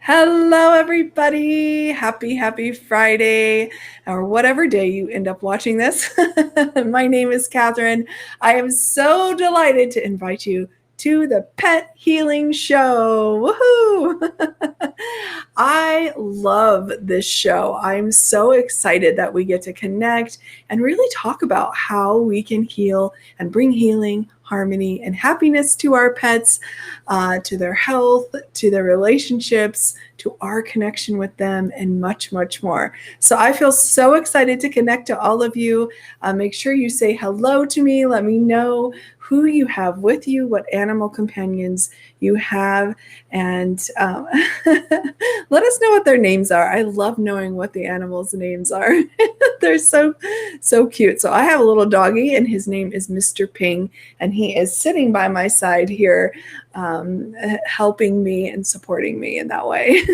Hello, everybody. Happy Friday, or whatever day you end up watching this. My name is Katherine. I am so delighted to invite you to the Pet Healing Show. Woohoo! I love this show. I'm so excited that we get to connect and really talk about how we can heal and bring healing, harmony, and happiness to our pets, to their health, to their relationships, to our connection with them, and much, much more. So I feel so excited to connect to all of you. Make sure you say hello to me. Let me know who you have with you, what animal companions you have, and let us know what their names are. I love knowing what the animals' names are. They're so cute. So I have a little doggy, and his name is Mr. Ping, and he is sitting by my side here, helping me and supporting me in that way.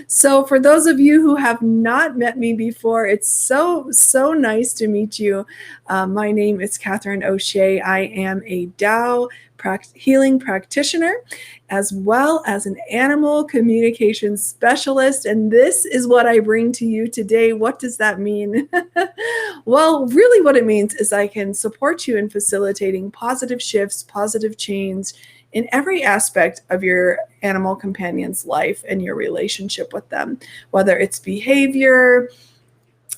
So for those of you who have not met me before, it's so nice to meet you. My name is Katherine O'Shea. I am a Tao healing practitioner, as well as an animal communication specialist. And this is what I bring to you today. What does that mean? Well, really what it means is I can support you in facilitating positive shifts, positive change in every aspect of your animal companion's life and your relationship with them, whether it's behavior,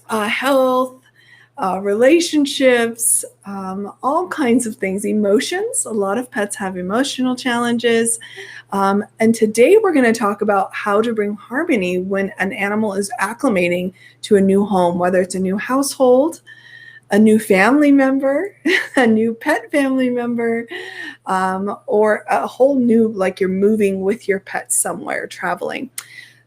health, relationships, all kinds of things, emotions. A lot of pets have emotional challenges. And today we're going to talk about how to bring harmony when an animal is acclimating to a new home, whether it's a new household, a new family member, a new pet family member, or a whole new, like you're moving with your pet somewhere, traveling.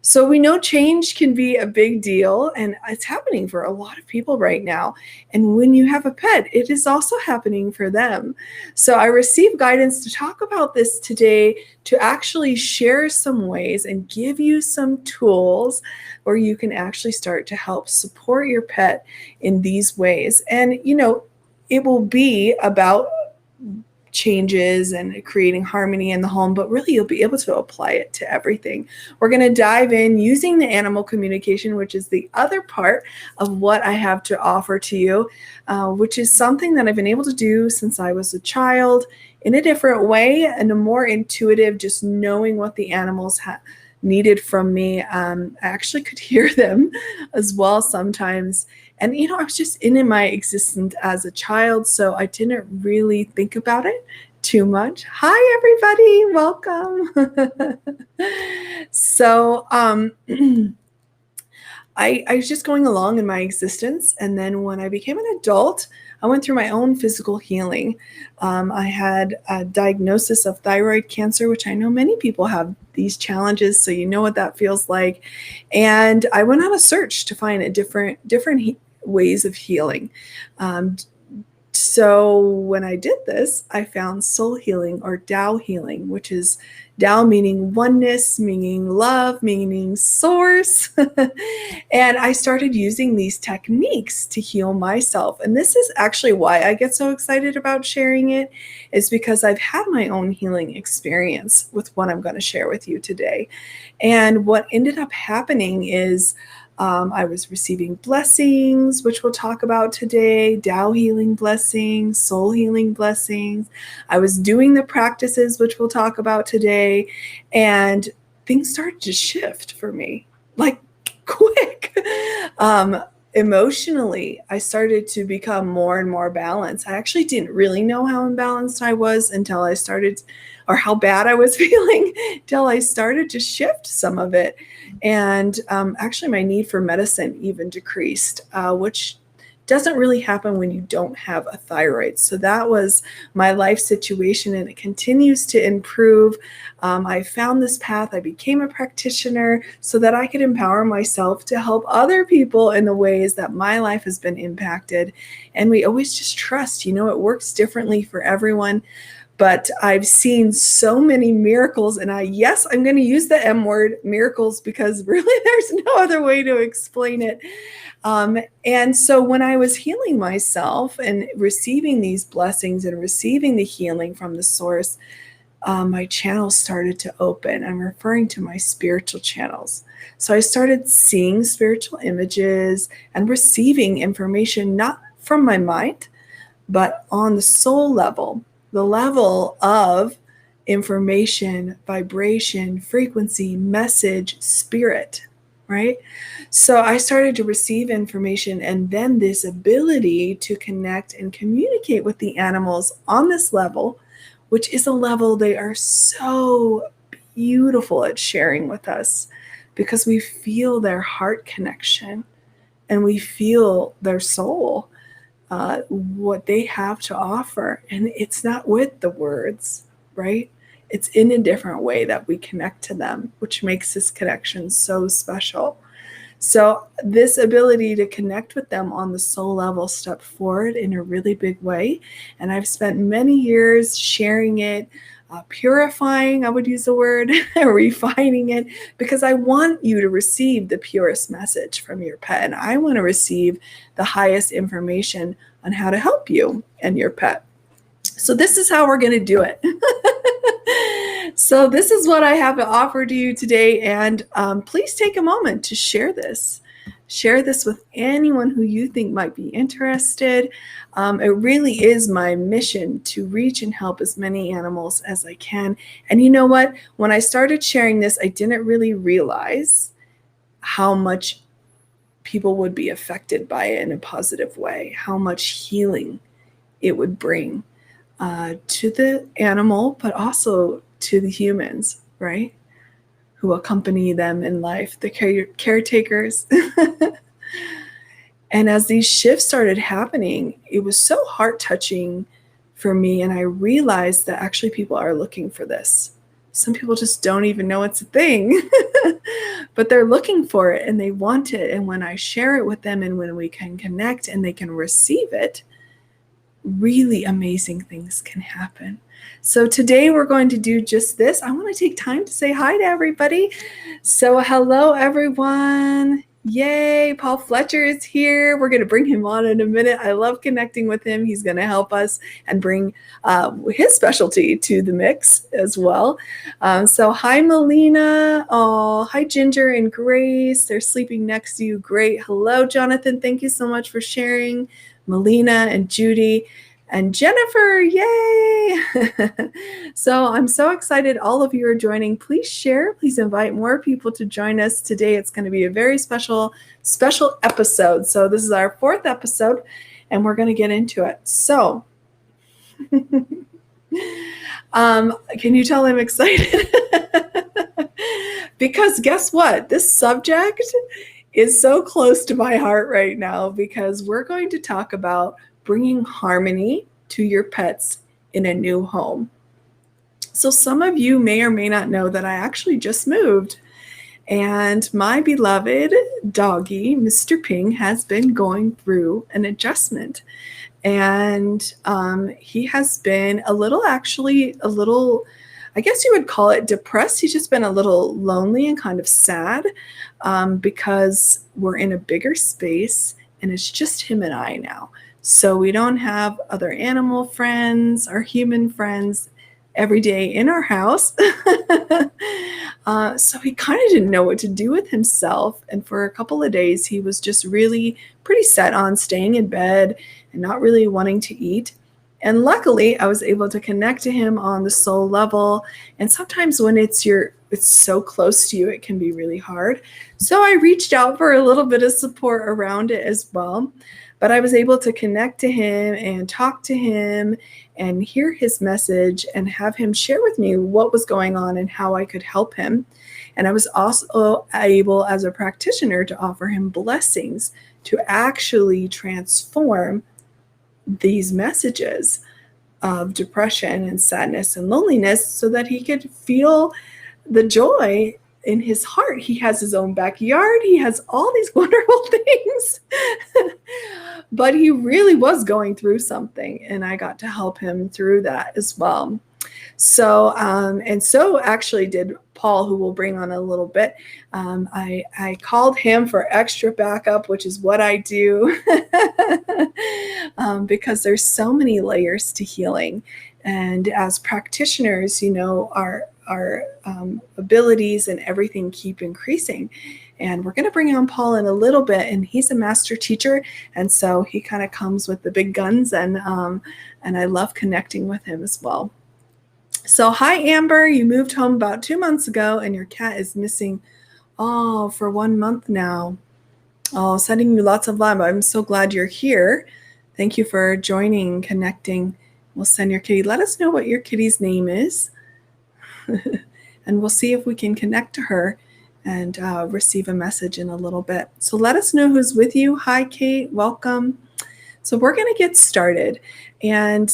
So we know change can be a big deal, and it's happening for a lot of people right now. And when you have a pet, it is also happening for them. So I received guidance to talk about this today, to actually share some ways and give you some tools where you can actually start to help support your pet in these ways. And, it will be about changes and creating harmony in the home, but really you'll be able to apply it to everything. We're going to dive in using the animal communication, which is the other part of what I have to offer to you, which is something that I've been able to do since I was a child in a different way and a more intuitive, just knowing what the animals needed from me. I actually could hear them as well sometimes. And, I was just in my existence as a child, so I didn't really think about it too much. Hi, everybody. Welcome. So I was just going along in my existence. And then when I became an adult, I went through my own physical healing. I had a diagnosis of thyroid cancer, which I know many people have these challenges, so you know what that feels like. And I went on a search to find a different ways of healing. So when I did this, I found soul healing, or Tao healing, which is Tao meaning oneness, meaning love, meaning source. And I started using these techniques to heal myself. And this is actually why I get so excited about sharing it, is because I've had my own healing experience with what I'm going to share with you today. And what ended up happening is I was receiving blessings, which we'll talk about today, Tao healing blessings, soul healing blessings. I was doing the practices, which we'll talk about today, and things started to shift for me, like quick. Emotionally, I started to become more and more balanced. I actually didn't really know how imbalanced I was until I started, or how bad I was feeling, till I started to shift some of it. And actually my need for medicine even decreased, which doesn't really happen when you don't have a thyroid. So that was my life situation, and it continues to improve. I found this path. I became a practitioner so that I could empower myself to help other people in the ways that my life has been impacted. And we always just trust, it works differently for everyone. But I've seen so many miracles, and I'm going to use the M word, miracles, because really there's no other way to explain it. And so when I was healing myself and receiving these blessings and receiving the healing from the source, my channels started to open. I'm referring to my spiritual channels. So I started seeing spiritual images and receiving information, not from my mind, but on the soul level, the level of information, vibration, frequency, message, spirit, right? So I started to receive information, and then this ability to connect and communicate with the animals on this level, which is a level they are so beautiful at sharing with us, because we feel their heart connection and we feel their soul, what they have to offer. And it's not with the words, right? It's in a different way that we connect to them, which makes this connection so special. So this ability to connect with them on the soul level stepped forward in a really big way. And I've spent many years sharing it, purifying, I would use the word, refining it, because I want you to receive the purest message from your pet. And I want to receive the highest information on how to help you and your pet. So this is how we're going to do it. So this is what I have to offer to you today. And please take a moment to share this. Share this with anyone who you think might be interested. It really is my mission to reach and help as many animals as I can. And you know what? When I started sharing this, I didn't really realize how much people would be affected by it in a positive way, how much healing it would bring to the animal, but also to the humans, right? Who accompany them in life, the caretakers. And as these shifts started happening, it was so heart-touching for me. And I realized that actually people are looking for this. Some people just don't even know it's a thing, but they're looking for it and they want it. And when I share it with them and when we can connect and they can receive it, really amazing things can happen. So today we're going to do just this. I want to take time to say hi to everybody. So hello, everyone. Yay, Paul Fletcher is here. We're going to bring him on in a minute. I love connecting with him. He's going to help us and bring his specialty to the mix as well. So hi, Melina. Oh, hi, Ginger and Grace. They're sleeping next to you. Great. Hello, Jonathan. Thank you so much for sharing. Melina and Judy and Jennifer, yay! So I'm so excited all of you are joining. Please share, please invite more people to join us today. It's going to be a very special episode. So this is our 4th episode and we're going to get into it. So can you tell I'm excited? Because guess what? This subject is so close to my heart right now, because we're going to talk about bringing harmony to your pets in a new home. So some of you may or may not know that I actually just moved, and my beloved doggy, Mr. Ping, has been going through an adjustment. And he has been a little, I guess you would call it depressed. He's just been a little lonely and kind of sad because we're in a bigger space and it's just him and I now. So we don't have other animal friends or human friends every day in our house. So he kind of didn't know what to do with himself. And for a couple of days, he was just really pretty set on staying in bed and not really wanting to eat. And luckily, I was able to connect to him on the soul level. And sometimes when it's so close to you, it can be really hard. So I reached out for a little bit of support around it as well. But I was able to connect to him and talk to him and hear his message and have him share with me what was going on and how I could help him. And I was also able, as a practitioner, to offer him blessings to actually transform these messages of depression and sadness and loneliness so that he could feel the joy in his heart. He has his own backyard. He has all these wonderful things. But he really was going through something, and I got to help him through that as well. So, and so actually did Paul, who we'll bring on a little bit. I called him for extra backup, which is what I do, because there's so many layers to healing. And as practitioners, our abilities and everything keep increasing. And we're going to bring on Paul in a little bit, and he's a master teacher, and so he kind of comes with the big guns, and I love connecting with him as well. So hi, Amber. You moved home about 2 months ago, and your cat is missing for 1 month now. Sending you lots of love. I'm so glad you're here. Thank you for joining, connecting. We'll send your kitty. Let us know what your kitty's name is. And we'll see if we can connect to her and receive a message in a little bit. So let us know who's with you. Hi, Kate. Welcome. So we're going to get started. And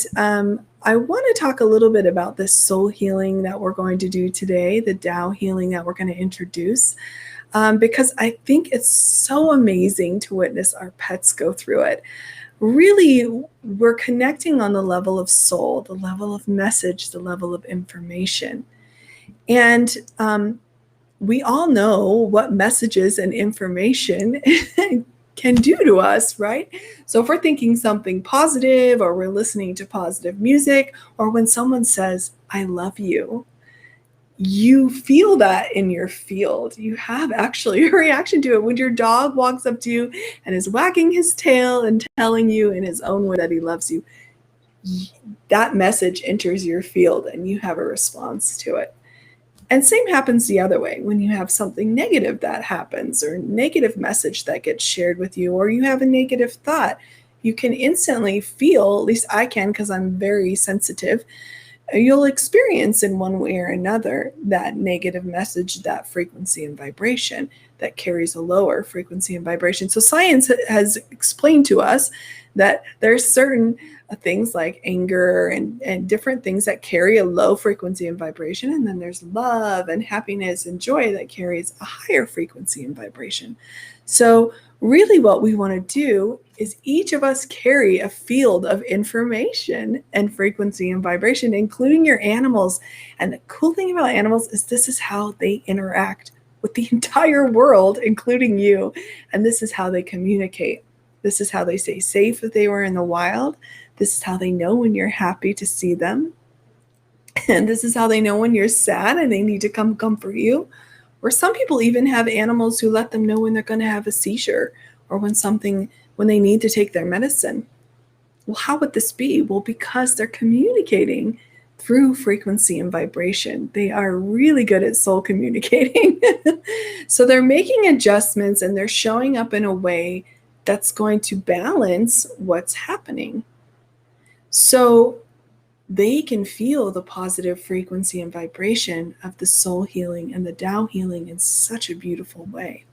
I want to talk a little bit about this soul healing that we're going to do today, the Tao healing that we're going to introduce, because I think it's so amazing to witness our pets go through it. Really, we're connecting on the level of soul, the level of message, the level of information. And we all know what messages and information can do to us, right? So if we're thinking something positive, or we're listening to positive music, or when someone says, I love you, you feel that in your field. You have actually a reaction to it. When your dog walks up to you and is wagging his tail and telling you in his own way that he loves you, that message enters your field and you have a response to it. And same happens the other way. When you have something negative that happens, or negative message that gets shared with you, or you have a negative thought, you can instantly feel, at least I can because I'm very sensitive, you'll experience in one way or another that negative message, that frequency and vibration that carries a lower frequency and vibration. So science has explained to us that there's certain things like anger and different things that carry a low frequency and vibration. And then there's love and happiness and joy that carries a higher frequency and vibration. So really what we want to do is each of us carry a field of information and frequency and vibration, including your animals. And the cool thing about animals is this is how they interact with the entire world, including you. And this is how they communicate. This is how they stay safe if they were in the wild. This is how they know when you're happy to see them. And this is how they know when you're sad and they need to come comfort you. Or some people even have animals who let them know when they're going to have a seizure, or when they need to take their medicine. Well, how would this be? Well, because they're communicating through frequency and vibration. They are really good at soul communicating. So they're making adjustments and they're showing up in a way that's going to balance what's happening. So they can feel the positive frequency and vibration of the soul healing and the Tao healing in such a beautiful way.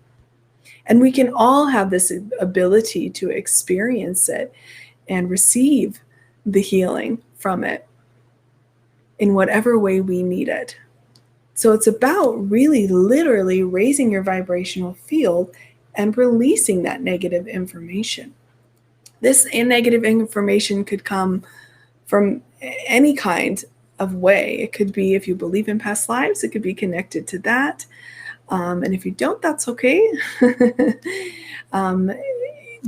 And we can all have this ability to experience it and receive the healing from it in whatever way we need it. So it's about really literally raising your vibrational field and releasing that negative information. This negative information could come from any kind of way. It could be, if you believe in past lives, it could be connected to that. And if you don't, that's okay.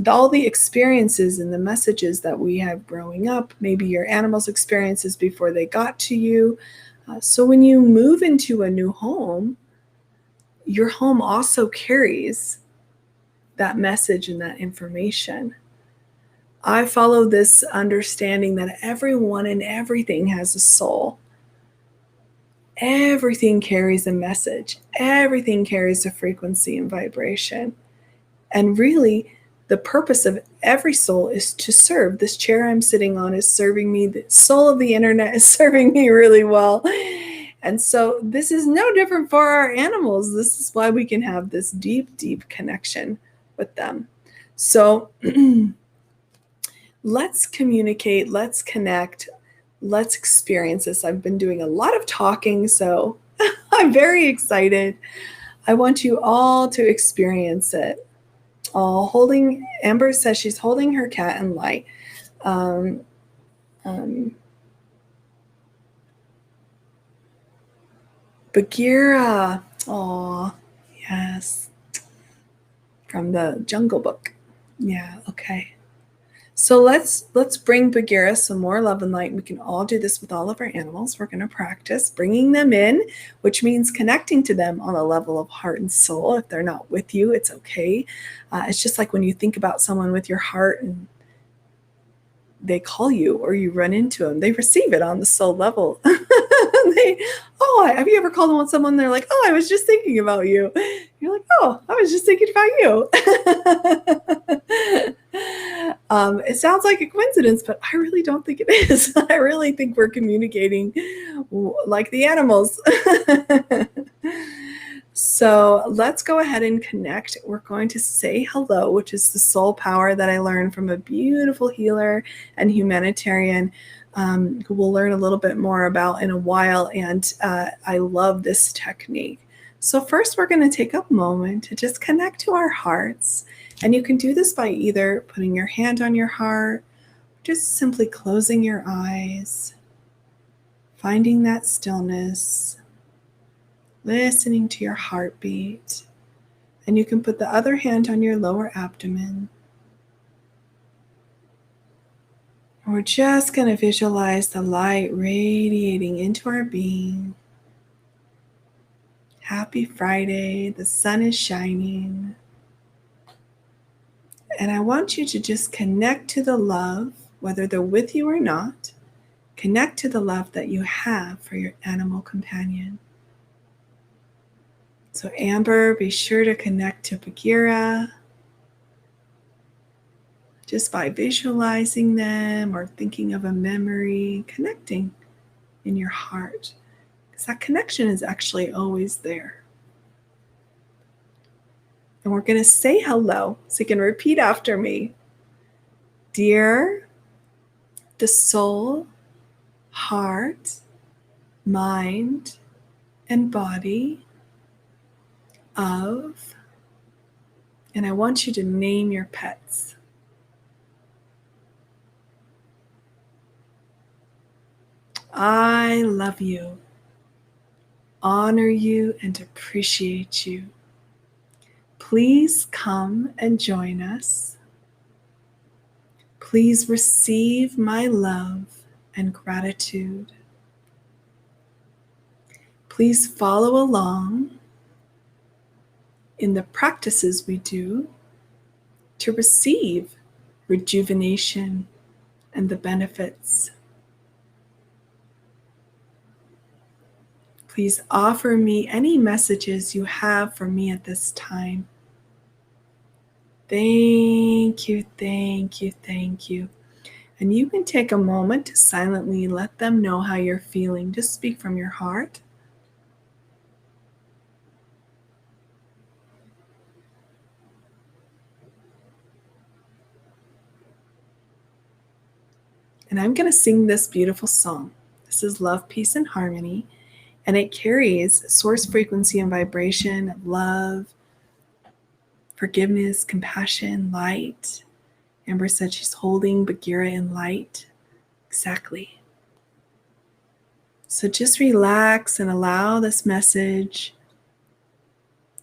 All the experiences and the messages that we have growing up, maybe your animals' experiences before they got to you. So when you move into a new home, your home also carries that message and that information. I follow this understanding that everyone and everything has a soul. Everything carries a message. Everything carries a frequency and vibration. And really, the purpose of every soul is to serve. This chair I'm sitting on is serving me. The soul of the internet is serving me really well. And so this is no different for our animals. This is why we can have this deep, deep connection with them. So let's communicate, let's connect, let's experience this. I've been doing a lot of talking, so I'm very excited. I want you all to experience it. Amber says she's holding her cat in light. Bagheera, oh yes, from the Jungle Book. Yeah, okay. So let's bring Bagheera some more love and light. We can all do this with all of our animals. We're going to practice bringing them in, which means connecting to them on a level of heart and soul. If they're not with you, it's okay. It's just like when you think about someone with your heart and they call you or you run into them, they receive it on the soul level. Have you ever called on someone? They're like, oh, I was just thinking about you. You're like, oh, I was just thinking about you. It sounds like a coincidence, but I really don't think it is. I really think we're communicating like the animals. So let's go ahead and connect. We're going to say hello, which is the soul power that I learned from a beautiful healer and humanitarian who we'll learn a little bit more about in a while. And I love this technique. So first, we're going to take a moment to just connect to our hearts. And you can do this by either putting your hand on your heart, just simply closing your eyes, finding that stillness, listening to your heartbeat. And you can put the other hand on your lower abdomen. We're just going to visualize the light radiating into our being. Happy Friday, the sun is shining. And I want you to just connect to the love, whether they're with you or not. Connect to the love that you have for your animal companion. So Amber, be sure to connect to Bagheera just by visualizing them or thinking of a memory, connecting in your heart. Because that connection is actually always there. And we're going to say hello, so you can repeat after me. Dear the soul, heart, mind, and body of, and I want you to name your pets. I love you, honor you, and appreciate you. Please come and join us. Please receive my love and gratitude. Please follow along in the practices we do to receive rejuvenation and the benefits. Please offer me any messages you have for me at this time. Thank you, thank you, thank you. And you can take a moment to silently let them know how you're feeling. Just speak from your heart. And I'm going to sing this beautiful song. This is Love, Peace, and Harmony. And it carries source frequency and vibration of love, forgiveness, compassion, light. Amber said she's holding Bagheera in light. Exactly. So just relax and allow this message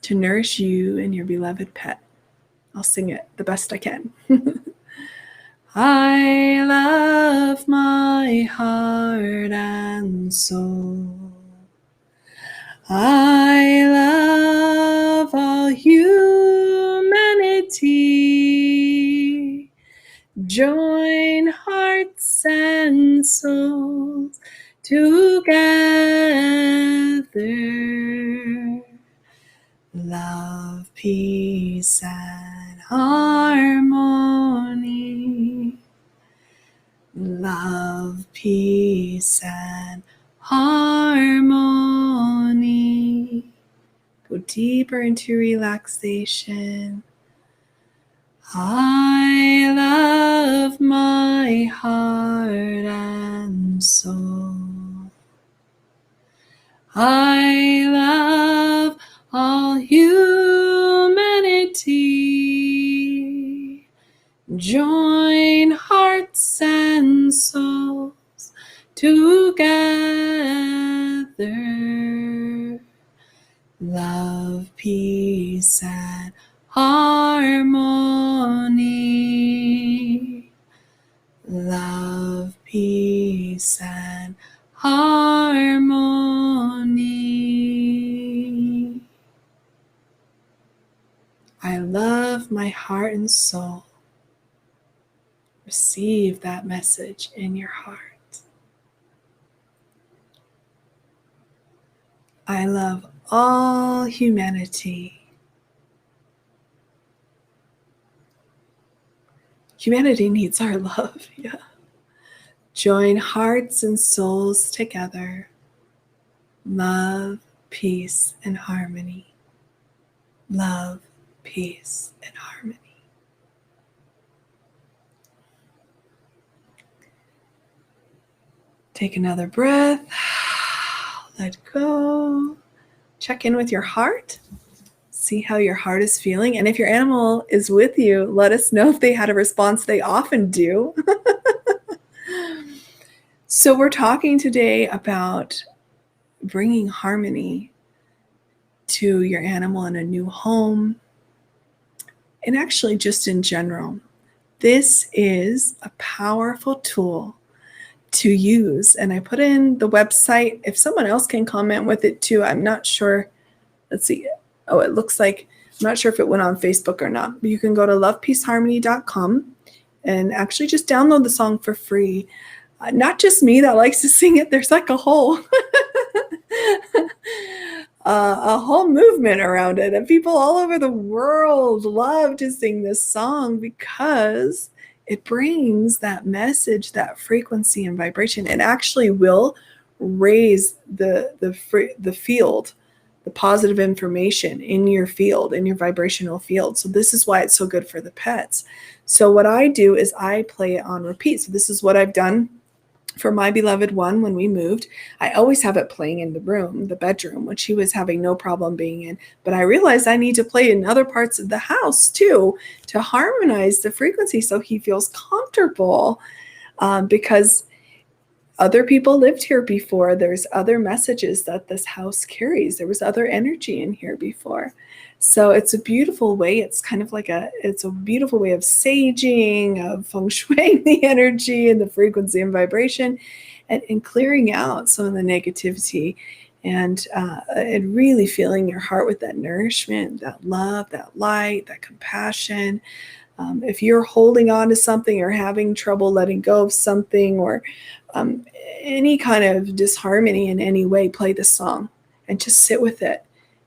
to nourish you and your beloved pet. I'll sing it the best I can. I love my heart and soul. I love all humanity. Join hearts and souls together. Love, peace, and harmony. Love, peace, and harmony. Go deeper into relaxation. I love my heart and soul. I love all humanity. Join hearts and souls together. Love, peace, and harmony. love, peace, and harmony. I love my heart and soul. Receive that message in your heart. I love all humanity. Humanity needs our love, yeah. Join hearts and souls together. Love, peace, and harmony. Love, peace, and harmony. Take another breath. Let go. Check in with your heart. See how your heart is feeling. And if your animal is with you, let us know if they had a response. They often do. So we're talking today about bringing harmony to your animal in a new home. And actually just in general, this is a powerful tool to use. And I put in the website. If someone else can comment with it too, I'm not sure. Let's see. Oh, it looks like, I'm not sure if it went on Facebook or not, but you can go to lovepeaceharmony.com and actually just download the song for free. Not just me that likes to sing it. There's like a whole a whole movement around it, and people all over the world love to sing this song because it brings that message, that frequency and vibration. It actually will raise the field, the positive information in your field, in your vibrational field. So this is why it's so good for the pets. So what I do is I play it on repeat. So this is what I've done for my beloved one when we moved. I always have it playing in the room, the bedroom, which he was having no problem being in. But I realized I need to play in other parts of the house too to harmonize the frequency so he feels comfortable, because other people lived here before. There's other messages that this house carries. There was other energy in here before. So it's a beautiful way. It's kind of like it's a beautiful way of saging, of feng shuiing the energy and the frequency and vibration, and clearing out some of the negativity, and really filling your heart with that nourishment, that love, that light, that compassion. If you're holding on to something or having trouble letting go of something, or any kind of disharmony in any way, play this song and just sit with it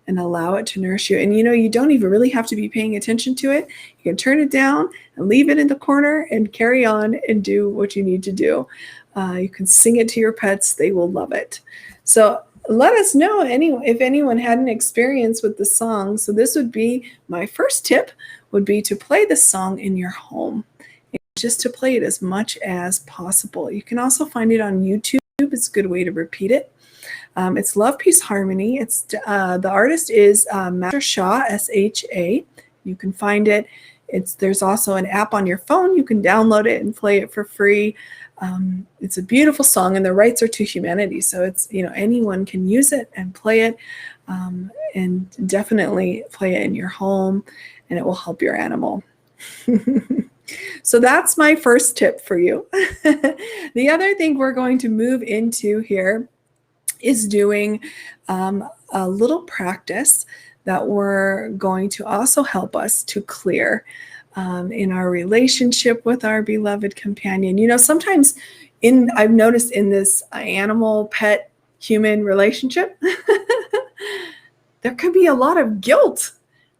and allow it to nourish you. And you don't even really have to be paying attention to it. You can turn it down and leave it in the corner and carry on and do what you need to do. You can sing it to your pets. They will love it. So let us know if anyone had an experience with the song. So this would be my first tip, would be to play the song in your home, and just to play it as much as possible. You can also find it on YouTube. It's a good way to repeat it. It's Love, Peace, Harmony. It's the artist is Master Shah, S-H-A. You can find it. There's also an app on your phone. You can download it and play it for free. It's a beautiful song, and the rights are to humanity. So it's, anyone can use it and play it, and definitely play it in your home, and it will help your animal. So that's my first tip for you. The other thing we're going to move into here is doing a little practice that we're going to also help us to clear in our relationship with our beloved companion. Sometimes I've noticed in this animal, pet, human relationship, there could be a lot of guilt.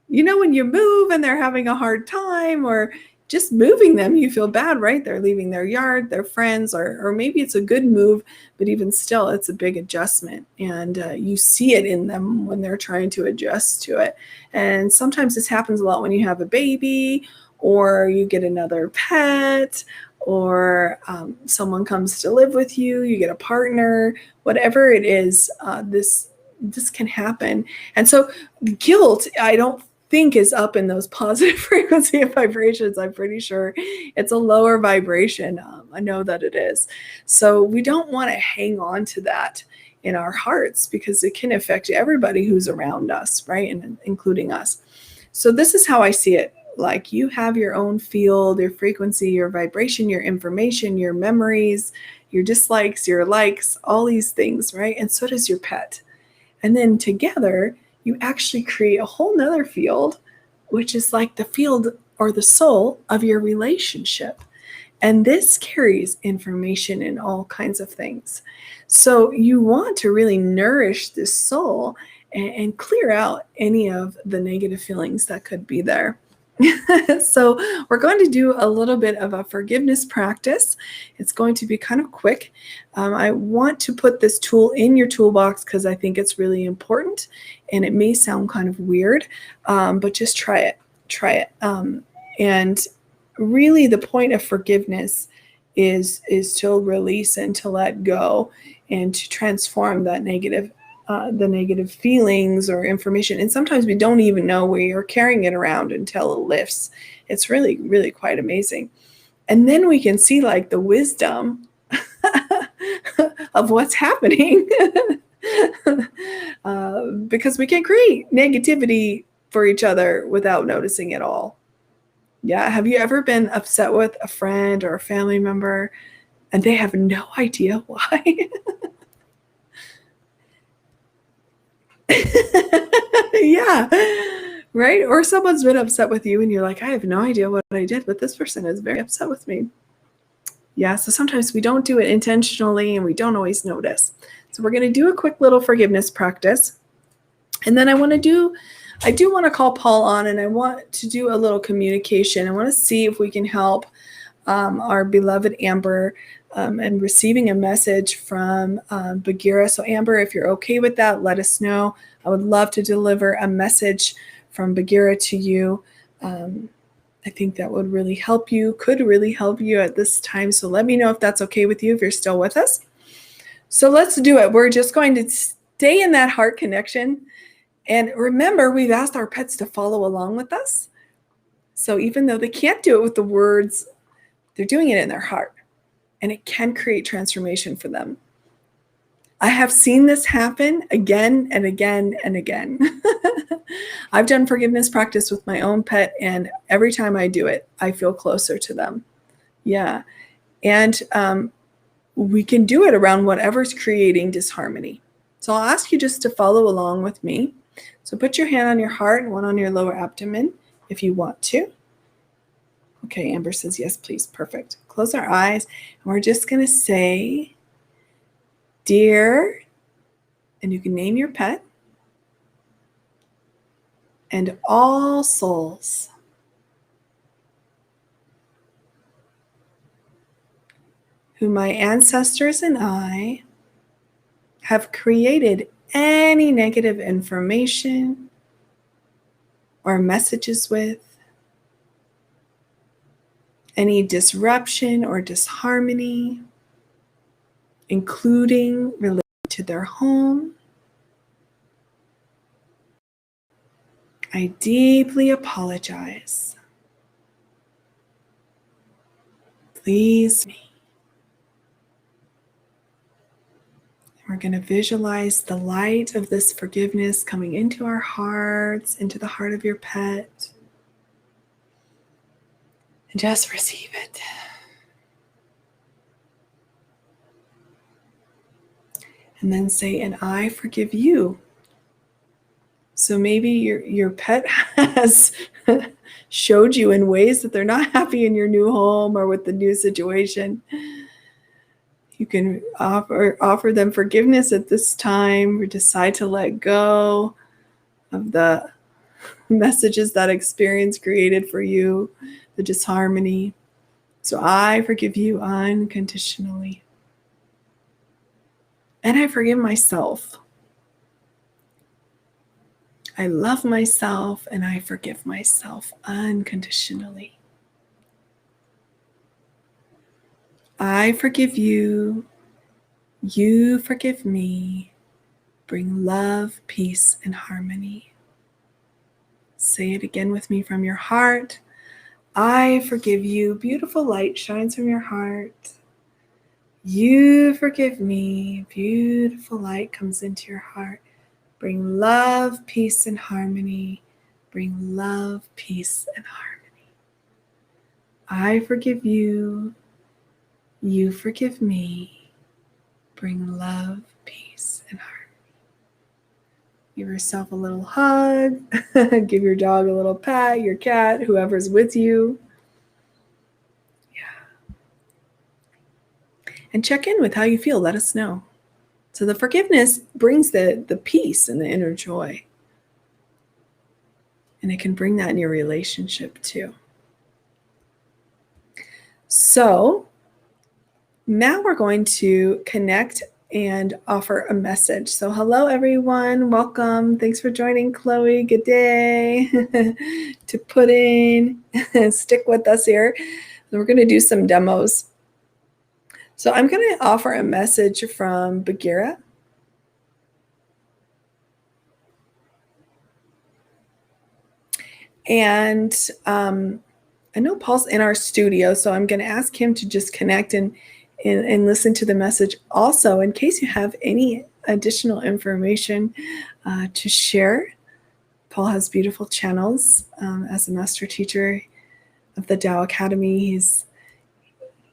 When you move and they're having a hard time, or just moving them, you feel bad, right? They're leaving their yard, their friends, or maybe it's a good move, but even still, it's a big adjustment. And you see it in them when they're trying to adjust to it. And sometimes this happens a lot when you have a baby, or you get another pet, or someone comes to live with you, you get a partner, whatever it is, this can happen. And so guilt, I don't think, is up in those positive frequency of vibrations. I'm pretty sure it's a lower vibration. I know that it is. So we don't want to hang on to that in our hearts, because it can affect everybody who's around us, right? And including us. So this is how I see it. like you have your own field, your frequency, your vibration, your information, your memories, your dislikes, your likes, all these things, right? And so does your pet. And then together, you actually create a whole nother field, which is like the field or the soul of your relationship. And this carries information in all kinds of things. So you want to really nourish this soul and clear out any of the negative feelings that could be there. So we're going to do a little bit of a forgiveness practice. It's going to be kind of quick. I want to put this tool in your toolbox because I think it's really important, and it may sound kind of weird, but just try it. Try it. And really the point of forgiveness is to release and to let go and to transform that negative the negative feelings or information. And sometimes we don't even know we are carrying it around until it lifts. It's really, really quite amazing. And then we can see like the wisdom of what's happening because we can create negativity for each other without noticing it all. Yeah. Have you ever been upset with a friend or a family member and they have no idea why? Yeah. Right? Or someone's been upset with you and you're like, I have no idea what I did, but this person is very upset with me. Yeah. So sometimes we don't do it intentionally and we don't always notice. So we're going to do a quick little forgiveness practice. And then I do want to call Paul on, and I want to do a little communication. I want to see if we can help our beloved Amber and receiving a message from Bagheera. So Amber, if you're okay with that, let us know. I would love to deliver a message from Bagheera to you. I think that would really help you, could really help you at this time. So let me know if that's okay with you, if you're still with us. So let's do it. We're just going to stay in that heart connection. And remember, we've asked our pets to follow along with us. So even though they can't do it with the words, they're doing it in their heart. And it can create transformation for them. I have seen this happen again and again and again. I've done forgiveness practice with my own pet, and every time I do it, I feel closer to them. Yeah. And we can do it around whatever's creating disharmony. So I'll ask you just to follow along with me. So put your hand on your heart and one on your lower abdomen if you want to. Okay, Amber says yes, please. Perfect. Close our eyes, and we're just going to say, dear, and you can name your pet, and all souls. Who my ancestors and I have created any negative information or messages with, any disruption or disharmony, including related to their home. I deeply apologize. Please me. We're going to visualize the light of this forgiveness coming into our hearts, into the heart of your pet. And just receive it. And then say, and I forgive you. So maybe your pet has showed you in ways that they're not happy in your new home or with the new situation. You can offer them forgiveness at this time, or decide to let go of the messages that experience created for you, the disharmony. So I forgive you unconditionally. And I forgive myself. I love myself and I forgive myself unconditionally. I forgive you. You forgive me. Bring love, peace, and harmony. Say it again with me from your heart. I forgive you. Beautiful light shines from your heart. You forgive me. Beautiful light comes into your heart. Bring love, peace, and harmony. Bring love, peace, and harmony. I forgive you. You forgive me. Bring love, peace, and harmony. Give yourself a little hug. Give your dog a little pat, your cat, whoever's with you. Yeah. And check in with how you feel. Let us know. So the forgiveness brings the peace and the inner joy. And it can bring that in your relationship too. So now we're going to connect and offer a message. So hello, everyone. Welcome. Thanks for joining, Chloe. Good day. To put in, stick with us here. We're going to do some demos. So I'm going to offer a message from Bagheera. And I know Paul's in our studio, so I'm going to ask him to just connect and listen to the message. Also, in case you have any additional information to share, Paul has beautiful channels as a master teacher of the Tao Academy.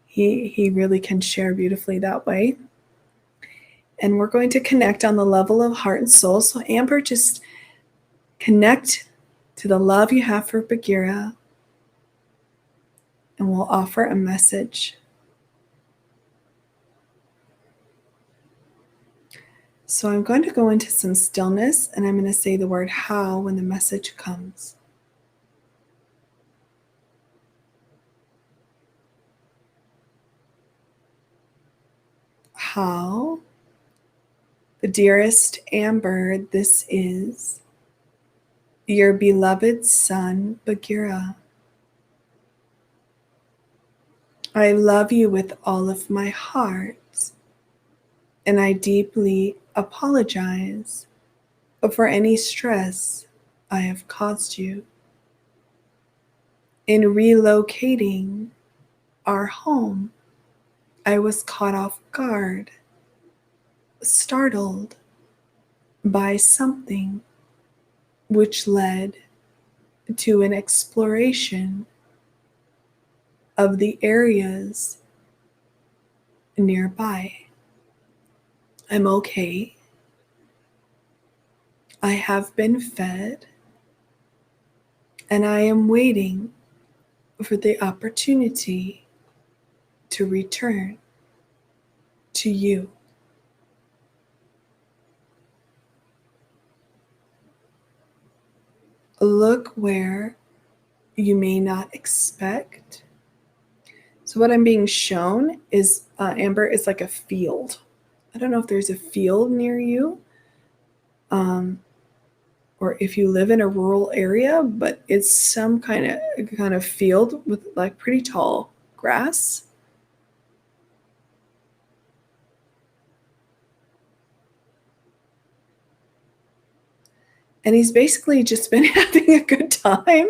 He really can share beautifully that way. And we're going to connect on the level of heart and soul. So Amber, just connect to the love you have for Bagheera, and we'll offer a message. So I'm going to go into some stillness, and I'm going to say the word how when the message comes. How, the dearest Amber, this is your beloved son, Bagheera. I love you with all of my heart, and I deeply apologize for any stress I have caused you. In relocating our home, I was caught off guard, startled by something which led to an exploration of the areas nearby. I'm okay. I have been fed, and I am waiting for the opportunity to return to you. Look where you may not expect. So what I'm being shown is, Amber, is like a field. I don't know if there's a field near you, or if you live in a rural area, but it's some kind of field with like pretty tall grass. And he's basically just been having a good time.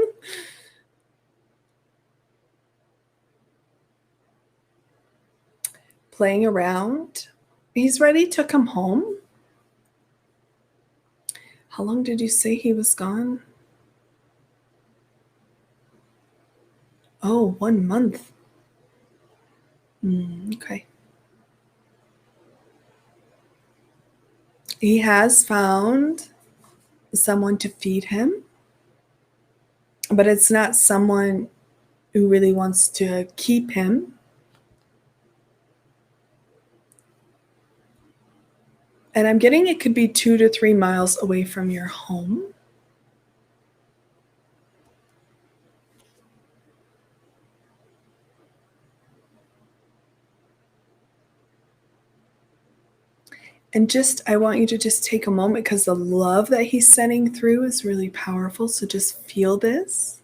Playing around. He's ready to come home. How long did you say he was gone? Oh, 1 month. Okay. He has found someone to feed him, but it's not someone who really wants to keep him. And I'm getting it could be 2 to 3 miles away from your home. And I want you to just take a moment, because the love that he's sending through is really powerful. So just feel this.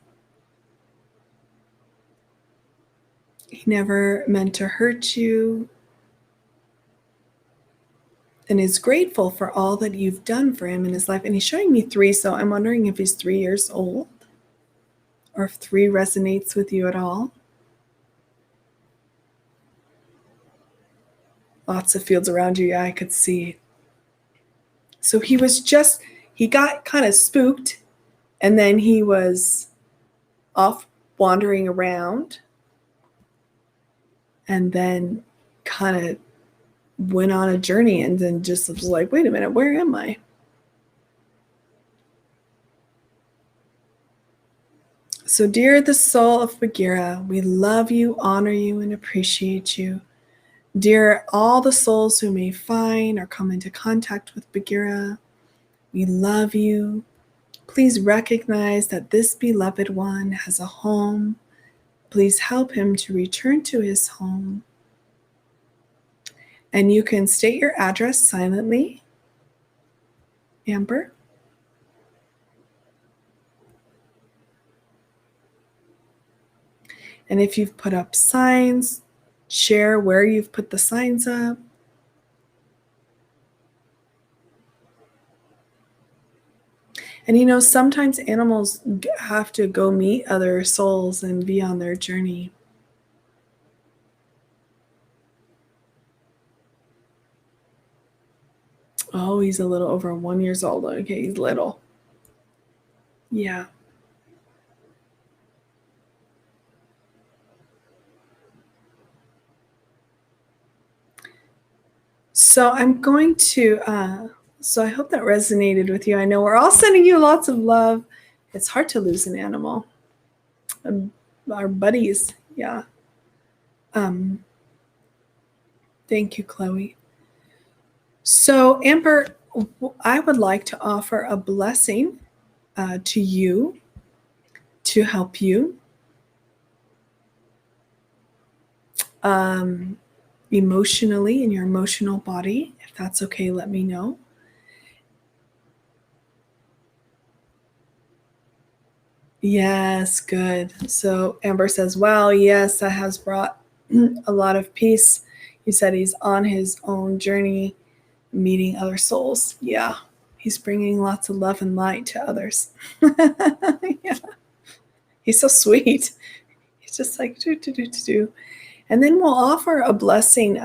He never meant to hurt you, and is grateful for all that you've done for him in his life. And he's showing me 3, so I'm wondering if he's 3 years old, or if 3 resonates with you at all. Lots of fields around you, yeah, I could see. So he got kind of spooked, and then he was off wandering around. and then kind of went on a journey and then just was like, wait a minute, where am I? So, dear the soul of Bagheera, we love you, honor you, and appreciate you. Dear all the souls who may find or come into contact with Bagheera, we love you. Please recognize that this beloved one has a home. Please help him to return to his home. And you can state your address silently, Amber. And if you've put up signs, share where you've put the signs up. And sometimes animals have to go meet other souls and be on their journey. Oh, he's a little over 1 year old. Okay, he's little. Yeah. So I'm going to, so I hope that resonated with you. I know we're all sending you lots of love. It's hard to lose an animal. Our buddies, yeah. Thank you, Chloe. So Amber, I would like to offer a blessing to you to help you emotionally in your emotional body. If that's okay, let me know. Yes, good. So Amber says, wow, yes, that has brought a lot of peace. He said he's on his own journey, meeting other souls. Yeah, he's bringing lots of love and light to others. Yeah, he's so sweet. He's just like, do, do, do, do, do. And then we'll offer a blessing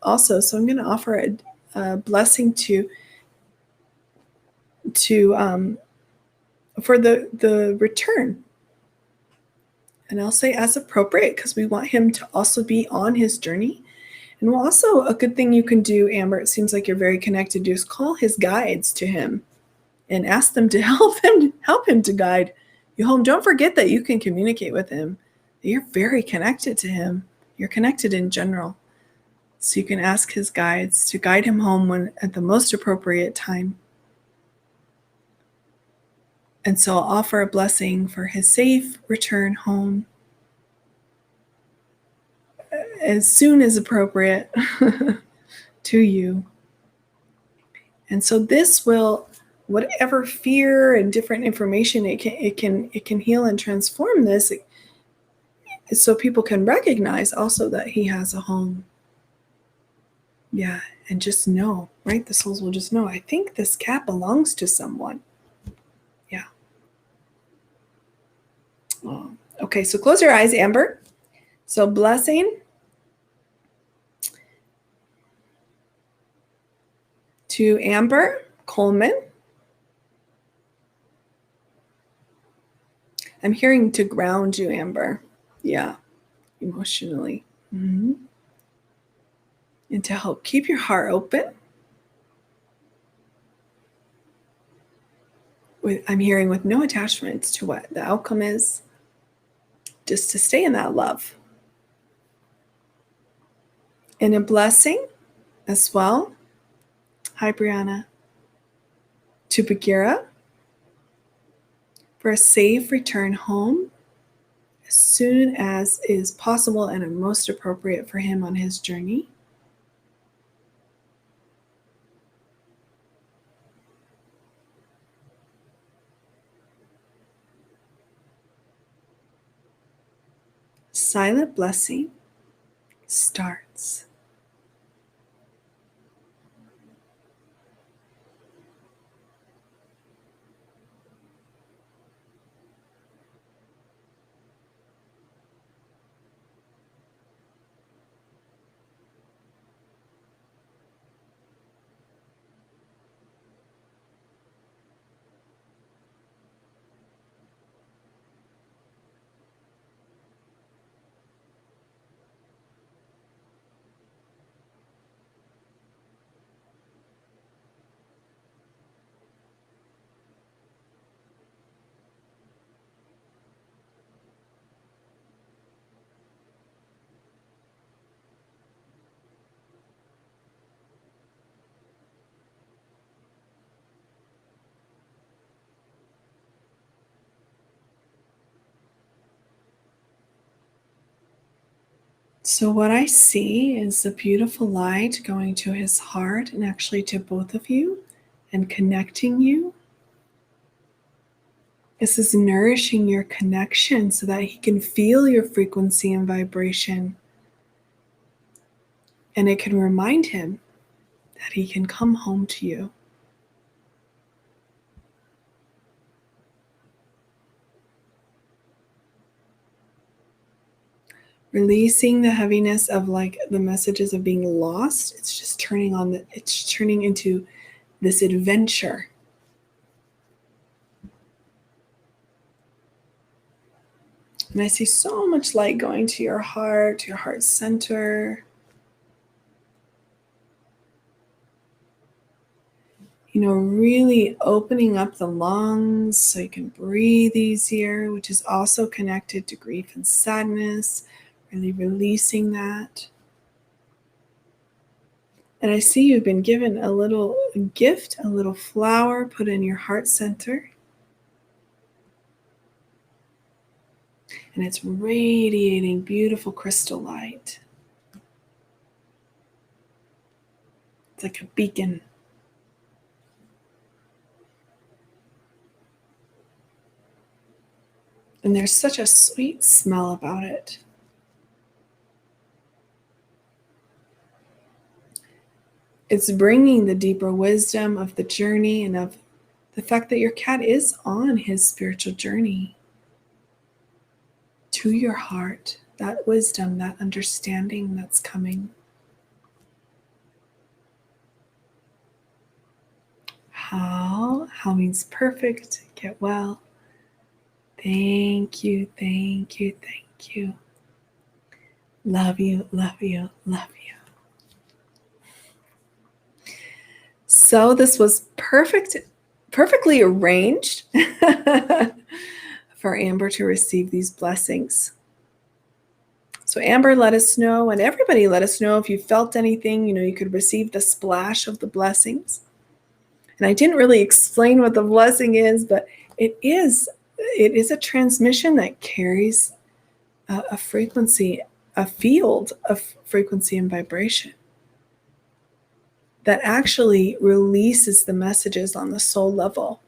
also. So I'm going to offer a blessing to for the return. And I'll say as appropriate because we want him to also be on his journey. And we'll also, a good thing you can do, Amber, it seems like you're very connected, is call his guides to him and ask them to help him to guide you home. Don't forget that you can communicate with him. You're very connected to him. You're connected in general. So you can ask his guides to guide him home when at the most appropriate time. And so I'll offer a blessing for his safe return home as soon as appropriate to you. And so this will, whatever fear and different information it can heal and transform this, so people can recognize also that he has a home. Yeah, and just know, right? The souls will just know, I think this cat belongs to someone. Yeah. Oh. Okay, so close your eyes, Amber. So blessing to Amber Coleman. I'm hearing to ground you, Amber. Yeah, emotionally. Mm-hmm. And to help keep your heart open. I'm hearing with no attachments to what the outcome is, just to stay in that love. And a blessing as well. Hi, Brianna. To Bagheera for a safe return home as soon as is possible and most appropriate for him on his journey. Silent blessing starts. So what I see is a beautiful light going to his heart and actually to both of you and connecting you. This is nourishing your connection so that he can feel your frequency and vibration. And it can remind him that he can come home to you. Releasing the heaviness of like the messages of being lost. It's just it's turning into this adventure. And I see so much light going to your heart center. Really opening up the lungs so you can breathe easier, which is also connected to grief and sadness, really releasing that. And I see you've been given a little gift, a little flower put in your heart center. And it's radiating beautiful crystal light. It's like a beacon. And there's such a sweet smell about it. It's bringing the deeper wisdom of the journey and of the fact that your cat is on his spiritual journey to your heart, that wisdom, that understanding that's coming. How means perfect, get well. Thank you, thank you, thank you. Love you, love you, love you. So this was perfectly arranged for Amber to receive these blessings. So Amber, let us know, and everybody let us know if you felt anything, you could receive the splash of the blessings. And I didn't really explain what the blessing is, but it is a transmission that carries a frequency, a field of frequency and vibration that actually releases the messages on the soul level.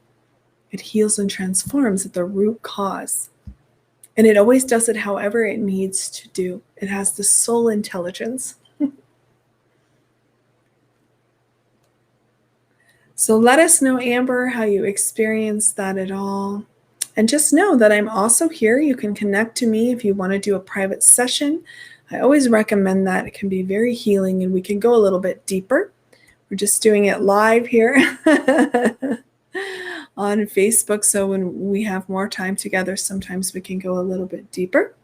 It heals and transforms at the root cause. And it always does it however it needs to do. It has the soul intelligence. So let us know, Amber, how you experienced that at all. And just know that I'm also here. You can connect to me if you want to do a private session. I always recommend that. It can be very healing and we can go a little bit deeper. We're just doing it live here on Facebook. So when we have more time together, sometimes we can go a little bit deeper.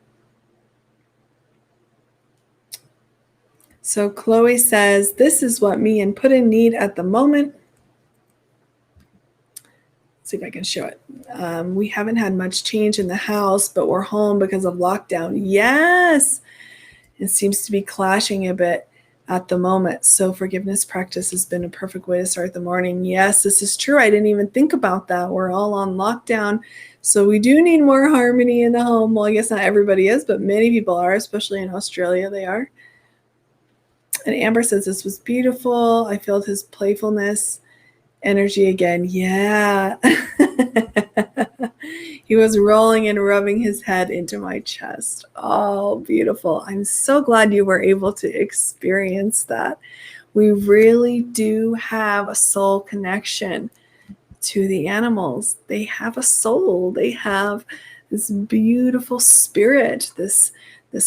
So Chloe says, this is what me and Puddin need at the moment. Let's see if I can show it. We haven't had much change in the house, but we're home because of lockdown. Yes, it seems to be clashing a bit at the moment. So forgiveness practice has been a perfect way to start the morning. Yes, this is true. I didn't even think about that. We're all on lockdown. So we do need more harmony in the home. Well, I guess not everybody is, but many people are, especially in Australia, they are. And Amber says, this was beautiful. I felt his playfulness energy again. Yeah. He was rolling and rubbing his head into my chest. Oh, beautiful. I'm so glad you were able to experience that. We really do have a soul connection to the animals. They have a soul. They have this beautiful spirit, this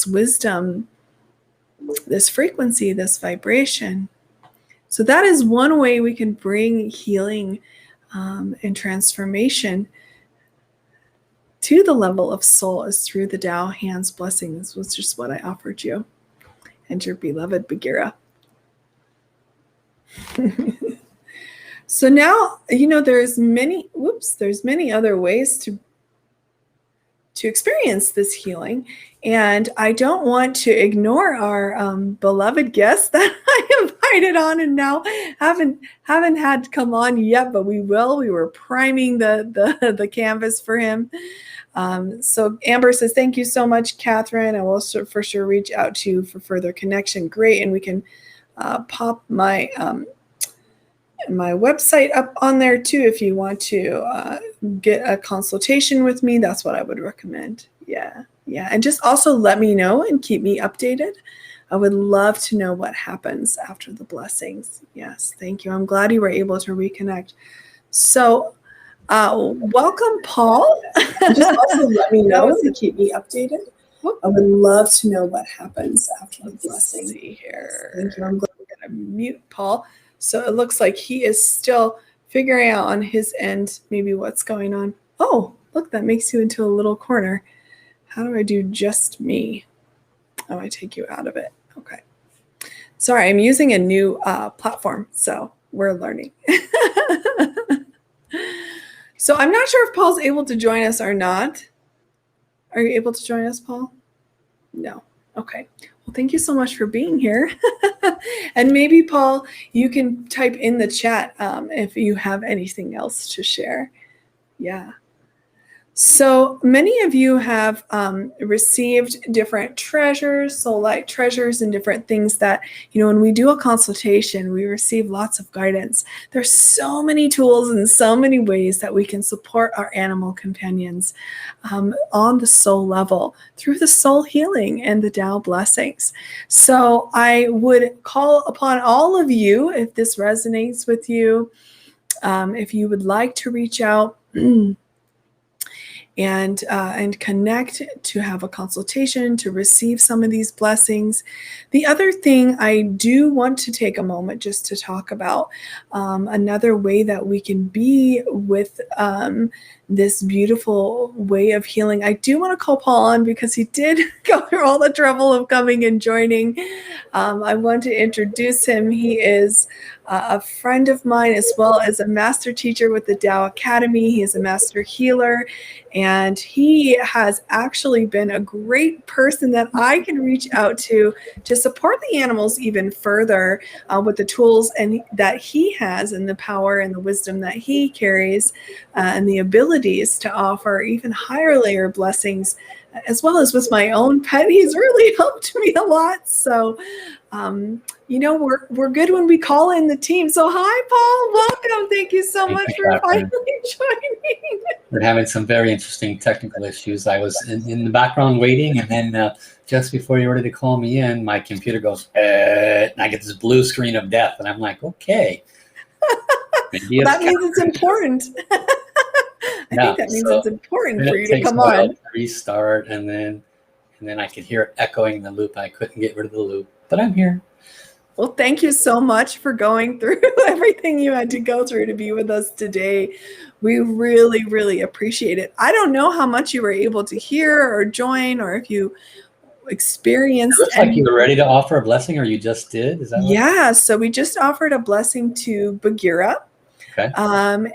wisdom, this frequency, this vibration. So that is one way we can bring healing and transformation to the level of soul, is through the Tao hands blessing. This was just what I offered you and your beloved Bagheera. So now, there's many other ways to experience this healing. And I don't want to ignore our beloved guest that I invited on and now haven't had come on yet, but we will. We were priming the canvas for him. So Amber says, thank you so much, Catherine. I will for sure reach out to you for further connection. Great. And we can pop my my website up on there too if you want to get a consultation with me. That's what I would recommend. Yeah. And just also let me know and keep me updated. I would love to know what happens after the blessings. Yes, thank you. I'm glad you were able to reconnect. So welcome, Paul. Just also let me know and keep me updated. I would love to know what happens after the blessing. See here. Thank you. I'm glad we're going to mute Paul. So it looks like he is still figuring out on his end maybe what's going on. Oh, look, that makes you into a little corner. How do I do just me? Oh, I take you out of it. Okay. Sorry, I'm using a new platform, so we're learning. So I'm not sure if Paul's able to join us or not. Are you able to join us, Paul? No. Okay. Well, thank you so much for being here. And maybe, Paul, you can type in the chat if you have anything else to share. Yeah. So many of you have received different treasures, soul light treasures, and different things that, when we do a consultation, we receive lots of guidance. There's so many tools and so many ways that we can support our animal companions on the soul level through the soul healing and the Tao blessings. So I would call upon all of you, if this resonates with you, if you would like to reach out and connect to have a consultation, to receive some of these blessings. The other thing I do want to take a moment just to talk about, another way that we can be with this beautiful way of healing. I do want to call Paul on because he did go through all the trouble of coming and joining. I want to introduce him. He is a friend of mine, as well as a master teacher with the Tao Academy. He is a master healer, and he has actually been a great person that I can reach out to support the animals even further with the tools and that he has, and the power and the wisdom that he carries, and the abilities to offer even higher layer blessings, as well as with my own pet. He's really helped me a lot. So we're good when we call in the team. So hi, Paul, welcome. Thank you so much for finally joining. We're having some very interesting technical issues. I was in the background waiting, and then just before you're ready to call me in, my computer goes, and I get this blue screen of death, and I'm like, okay. Well, that means it's important. I think that means it's important for you to come on. To restart, and then I could hear it echoing the loop. I couldn't get rid of the loop, but I'm here. Well, thank you so much for going through everything you had to go through to be with us today. We really, really appreciate it. I don't know how much you were able to hear or join, or if you experienced. It looks like you were ready to offer a blessing, or you just did. Is that right? Yeah. So we just offered a blessing to Bagheera. Okay.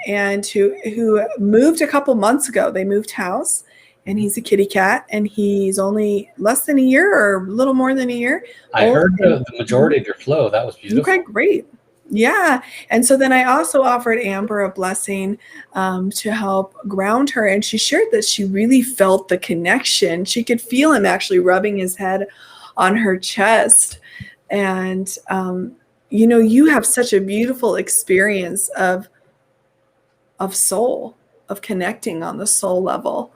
And who moved a couple months ago. They moved house, and he's a kitty cat, and he's only less than a year or a little more than a year. I heard the majority of your flow. That was beautiful. Okay, great. Yeah. And so then I also offered Amber a blessing to help ground her. And she shared that she really felt the connection. She could feel him actually rubbing his head on her chest. And you have such a beautiful experience of soul, of connecting on the soul level,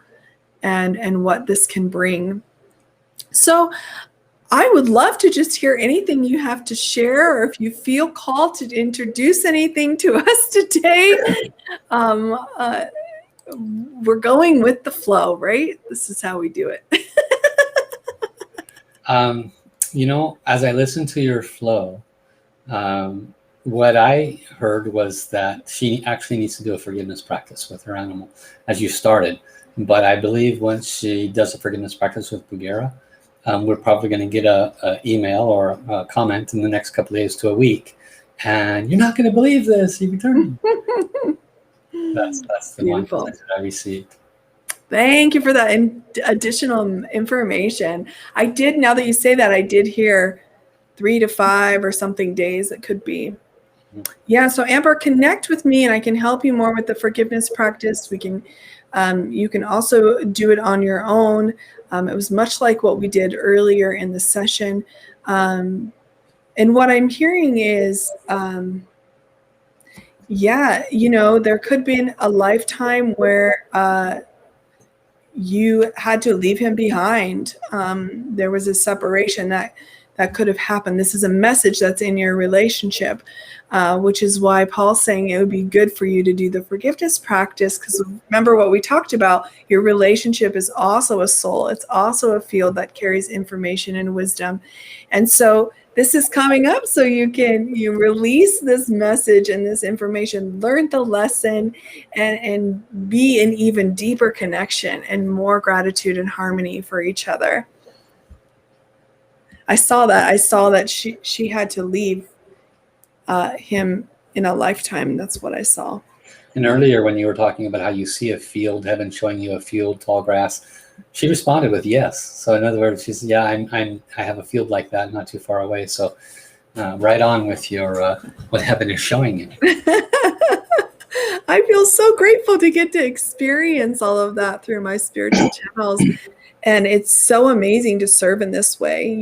and what this can bring. So I would love to just hear anything you have to share, or if you feel called to introduce anything to us today. We're going with the flow, right? This is how we do it. As I listened to your flow, what I heard was that she actually needs to do a forgiveness practice with her animal, as you started. But I believe once she does a forgiveness practice with Bagheera, we're probably going to get a email or a comment in the next couple of days to a week, and you're not going to believe this. He returned. That's the Beautiful. one that I received. Thank you for that additional information. I did, now that you say that, I did hear 3 to 5 or something days it could be. Yeah, so Amber, connect with me and I can help you more with the forgiveness practice. We can, you can also do it on your own. It was much like what we did earlier in the session. And what I'm hearing is, yeah, there could be a lifetime where you had to leave him behind. There was a separation that could have happened. This is a message that's in your relationship, which is why Paul's saying it would be good for you to do the forgiveness practice, because remember what we talked about, your relationship is also a soul. It's also a field that carries information and wisdom. And so this is coming up so you release this message and this information, learn the lesson, and be in even deeper connection and more gratitude and harmony for each other. I saw that she had to leave him in a lifetime. That's what I saw. And earlier when you were talking about how you see a field, heaven showing you a field, tall grass, she responded with yes. So in other words, she said, yeah, I have a field like that, not too far away. So right on with your what heaven is showing you. I feel so grateful to get to experience all of that through my spiritual channels. And it's so amazing to serve in this way.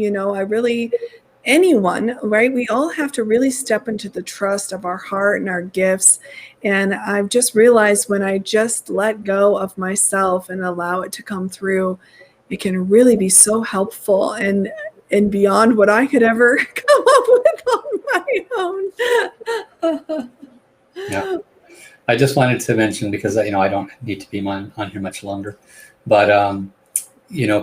Anyone, right? We all have to really step into the trust of our heart and our gifts. And I've just realized when I just let go of myself and allow it to come through, it can really be so helpful and beyond what I could ever come up with on my own. Yeah. I just wanted to mention, because I don't need to be on here much longer, but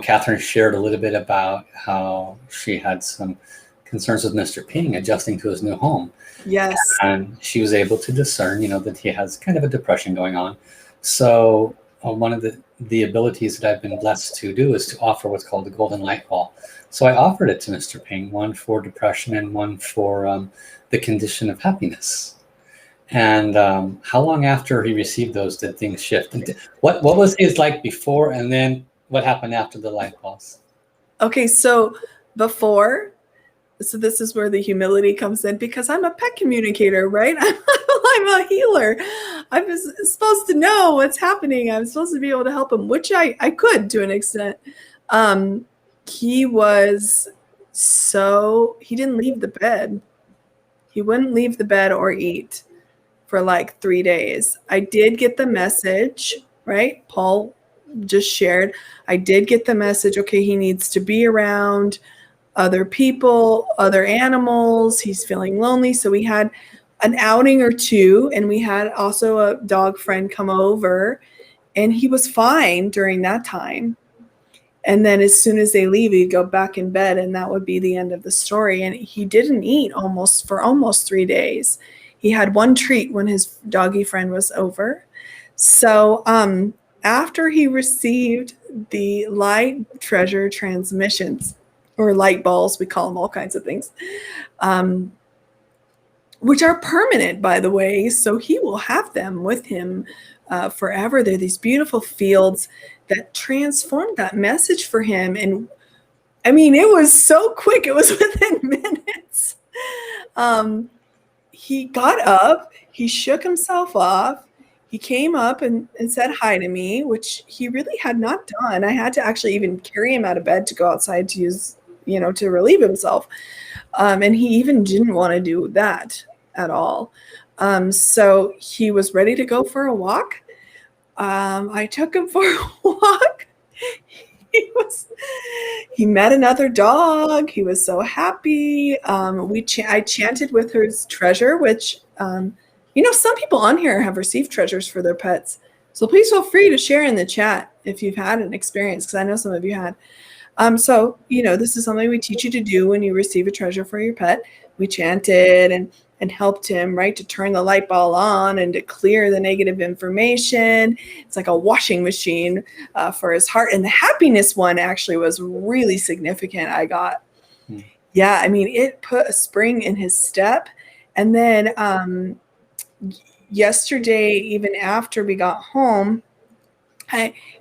Katherine shared a little bit about how she had some concerns with Mr. Ping adjusting to his new home. Yes. And she was able to discern, that he has kind of a depression going on. So one of the abilities that I've been blessed to do is to offer what's called the golden light ball. So I offered it to Mr. Ping, one for depression and one for the condition of happiness. And how long after he received those did things shift? What was his like before, and then what happened after the light balls? Okay, so before, this is where the humility comes in, because I'm a pet communicator, right? I'm a healer. I'm supposed to know what's happening. I'm supposed to be able to help him, which I could to an extent. He didn't leave the bed. He wouldn't leave the bed or eat for like 3 days. I did get the message, right? Paul just shared. I did get the message, okay, he needs to be around other people, other animals. He's feeling lonely. So we had an outing or two, and we had also a dog friend come over, and he was fine during that time. And then as soon as they leave, he'd go back in bed, and that would be the end of the story. And he didn't eat for almost 3 days. He had one treat when his doggy friend was over. So after he received the light treasure transmissions, or light balls, we call them all kinds of things, which are permanent, by the way. So he will have them with him forever. They're these beautiful fields that transformed that message for him. And I mean, it was so quick. It was within minutes. He got up, he shook himself off, he came up and said hi to me, which he really had not done. I had to actually even carry him out of bed to go outside to use, to relieve himself. And he even didn't want to do that at all. So he was ready to go for a walk. I took him for a walk. He met another dog. He was so happy. I chanted with his treasure, which, some people on here have received treasures for their pets. So please feel free to share in the chat if you've had an experience, because I know some of you had. So this is something we teach you to do when you receive a treasure for your pet. We chanted and helped him, right, to turn the light ball on and to clear the negative information. It's like a washing machine for his heart. And the happiness one actually was really significant. I got, yeah, I mean, it put a spring in his step. And then yesterday, even after we got home,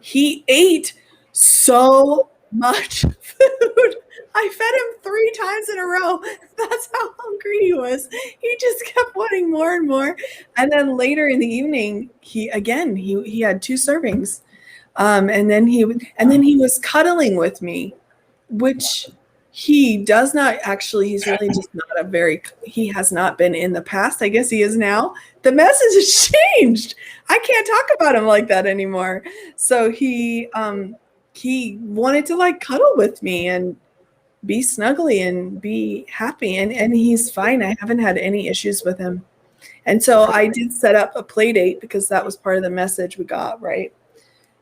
he ate so much food. I fed him 3 times in a row. That's how hungry he was. He just kept wanting more and more. And then later in the evening, he had 2 servings. And then he was cuddling with me, which he does not actually. He's really just not he has not been in the past. I guess he is now. The message has changed. I can't talk about him like that anymore. So he wanted to like cuddle with me and be snuggly and be happy. And he's fine. I haven't had any issues with him. And so I did set up a play date because that was part of the message we got, right?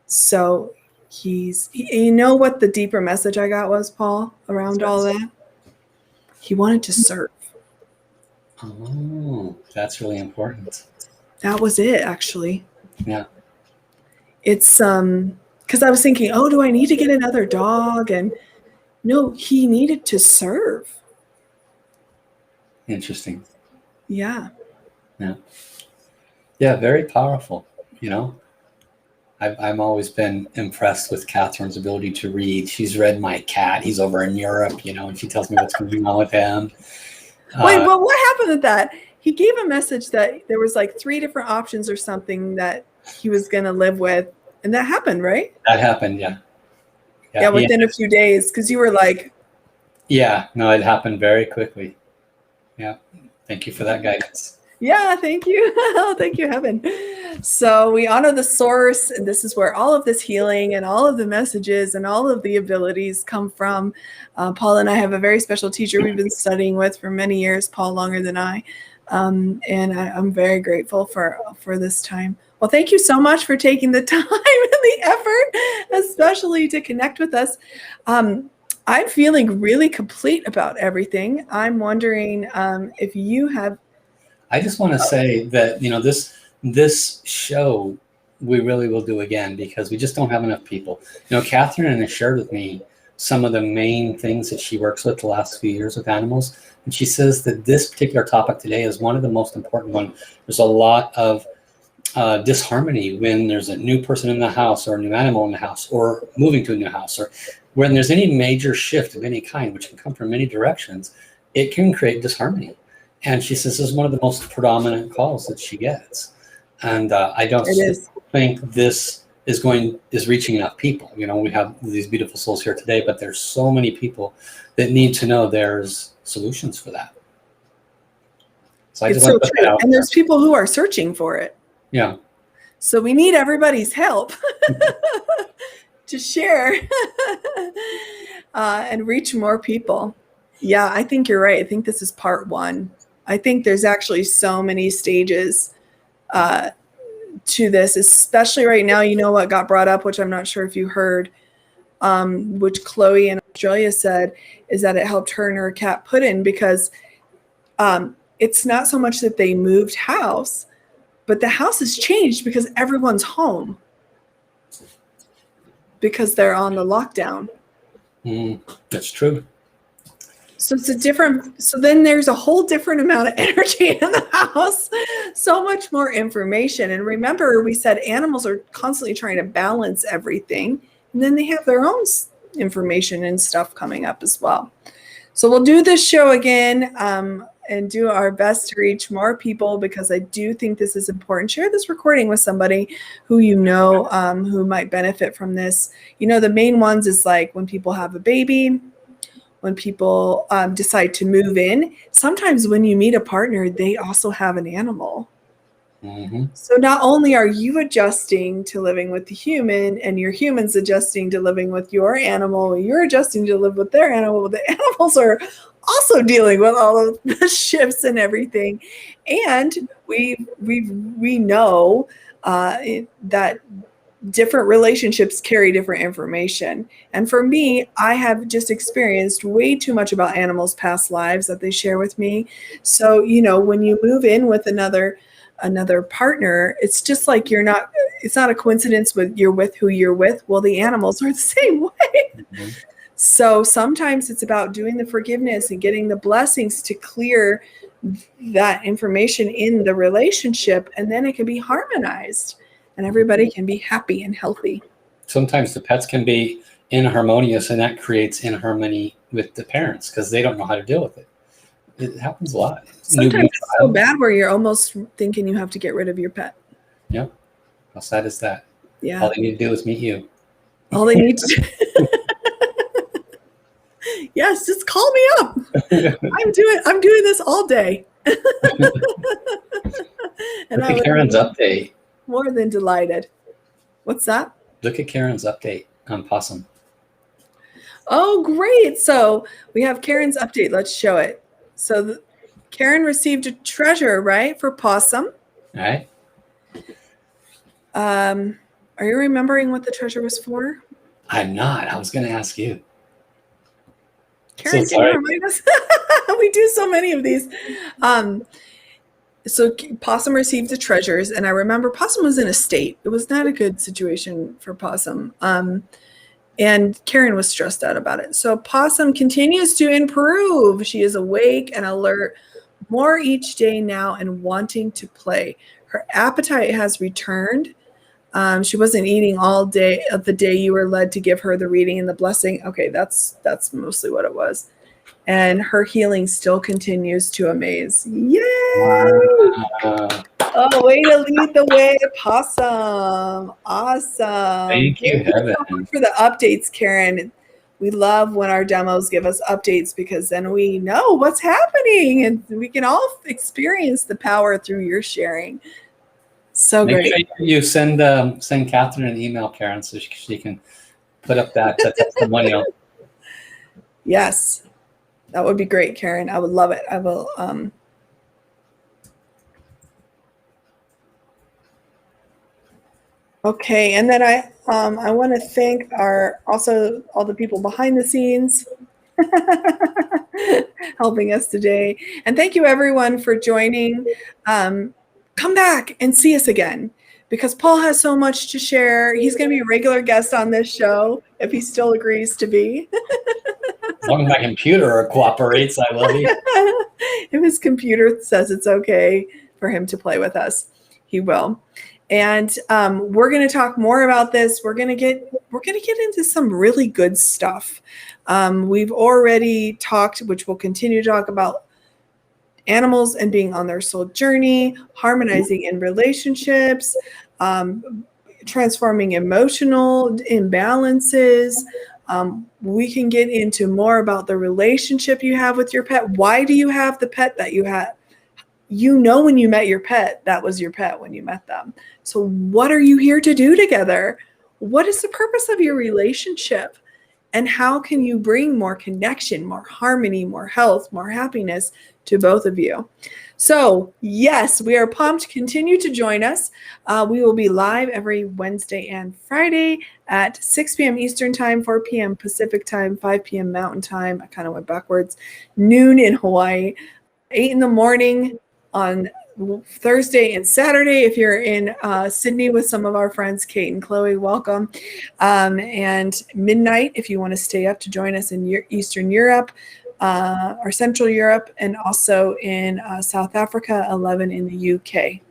So you know what the deeper message I got was, Paul, around all that? He wanted to serve. Oh, that's really important. That was it, actually. Yeah. It's because I was thinking, oh, do I need to get another dog? And no, he needed to serve. Interesting. Yeah. Yeah. Yeah, very powerful, I've always been impressed with Catherine's ability to read. She's read my cat. He's over in Europe, and she tells me what's going on with him. Wait, well, what happened with that? He gave a message that there was like 3 different options or something that he was going to live with. And that happened, right? That happened, yeah. Yeah, within a few days, because you were like... Yeah, no, it happened very quickly. Yeah, thank you for that guidance. Yeah, thank you. Thank you, heaven. So we honor the source, and this is where all of this healing and all of the messages and all of the abilities come from. Paul and I have a very special teacher we've been studying with for many years, Paul longer than I, and I'm very grateful for this time. Well, thank you so much for taking the time and the effort, especially to connect with us. I'm feeling really complete about everything. I'm wondering if you have... I just want to say that, this show we really will do again because we just don't have enough people. Katherine has shared with me some of the main things that she works with the last few years with animals. And she says that this particular topic today is one of the most important ones. There's a lot of disharmony when there's a new person in the house or a new animal in the house or moving to a new house, or when there's any major shift of any kind, which can come from many directions, it can create disharmony. And she says this is one of the most predominant calls that she gets. And I don't think this is reaching enough people. We have these beautiful souls here today, but there's so many people that need to know there's solutions for that. So I just want to put that out. And there's people who are searching for it. Yeah. So we need everybody's help to share and reach more people. Yeah, I think you're right. I think this is part 1. I think there's actually so many stages to this, especially right now. You know what got brought up, which I'm not sure if you heard, which Chloe in Australia said, is that it helped her and her cat put in, because it's not so much that they moved house, but the house has changed because everyone's home because they're on the lockdown. That's true. So so then there's a whole different amount of energy in the house, so much more information. And remember, we said animals are constantly trying to balance everything, and then they have their own information and stuff coming up as well. So we'll do this show again and do our best to reach more people, because I do think this is important. Share this recording with somebody who who might benefit from this. The main ones is like when people have a baby, when people decide to move in. Sometimes when you meet a partner, they also have an animal. Mm-hmm. So not only are you adjusting to living with the human, and your human's adjusting to living with your animal, you're adjusting to live with their animal, but the animals are also dealing with all of the shifts and everything. And we know that different relationships carry different information. And for me, I have just experienced way too much about animals' past lives that they share with me. So, when you move in with another partner, it's just like it's not a coincidence you're with who you're with. Well, the animals are the same way. Mm-hmm. So sometimes it's about doing the forgiveness and getting the blessings to clear that information in the relationship, and then it can be harmonized and everybody can be happy and healthy. Sometimes the pets can be inharmonious, and that creates inharmony with the parents because they don't know how to deal with it. It happens a lot. Sometimes it's so bad where you're almost thinking you have to get rid of your pet. Yep. How sad is that? Yeah. All they need to do is meet you. All they need to do. Yes, just call me up. I'm doing this all day. And Look at Karen's update. More than delighted. What's that? Look at Karen's update on Possum. Oh, great. So we have Karen's update. Let's show it. So Karen received a treasure, right, for Possum. All right. Are you remembering what the treasure was for? I'm not. I was going to ask you. Karen, can you remind us? We do so many of these. So Possum received the treasures, and I remember Possum was in a state. It was not a good situation for Possum. And Karen was stressed out about it. So Possum continues to improve. She is awake and alert more each day now and wanting to play. Her appetite has returned. She wasn't eating all day of the day you were led to give her the reading and the blessing. Okay, that's mostly what it was. And her healing still continues to amaze. Yay! Wow. Oh, way to lead the way, Possum. Awesome. Thank you, Heaven. For the updates, Karen. We love when our demos give us updates because then we know what's happening and we can all experience the power through your sharing. So Make great. sure you send Katherine an email, Karen, so she can put up that testimonial. Yes, that would be great, Karen. I would love it. I will. Okay, and then I want to thank also all the people behind the scenes helping us today, and thank you everyone for joining. Come back and see us again because Paul has so much to share. He's going to be a regular guest on this show if he still agrees to be. As long as my computer cooperates, I love you. If his computer says it's okay for him to play with us, he will. And we're going to talk more about this. We're going to get into some really good stuff. We've already talked, which we'll continue to talk about, animals and being on their soul journey, harmonizing in relationships, transforming emotional imbalances. We can get into more about the relationship you have with your pet. Why do you have the pet that you have? You know, when you met your pet, that was your pet when you met them. So what are you here to do together? What is the purpose of your relationship? And how can you bring more connection, more harmony, more health, more happiness to both of you? So yes, we are pumped. Continue to join us. We will be live every Wednesday and Friday at 6 p.m. Eastern Time, 4 p.m. Pacific Time, 5 p.m. Mountain Time. I kind of went backwards. Noon in Hawaii, 8 in the morning on Thursday and Saturday. If you're in Sydney with some of our friends, Kate and Chloe, welcome. And midnight, if you want to stay up to join us in Eastern Europe or Central Europe, and also in South Africa, 11 in the UK.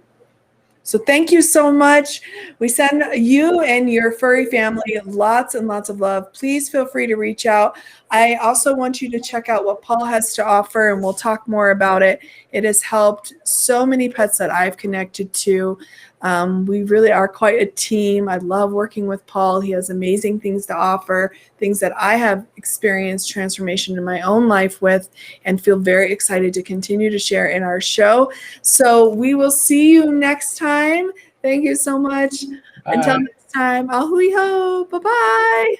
So thank you so much. We send you and your furry family lots and lots of love. Please feel free to reach out. I also want you to check out what Paul has to offer, and we'll talk more about it. It has helped so many pets that I've connected to. We really are quite a team. I love working with Paul. He has amazing things to offer, things that I have experienced transformation in my own life with, and feel very excited to continue to share in our show. So we will see you next time. Thank you so much. Bye. Until next time, ahui ho. Bye-bye.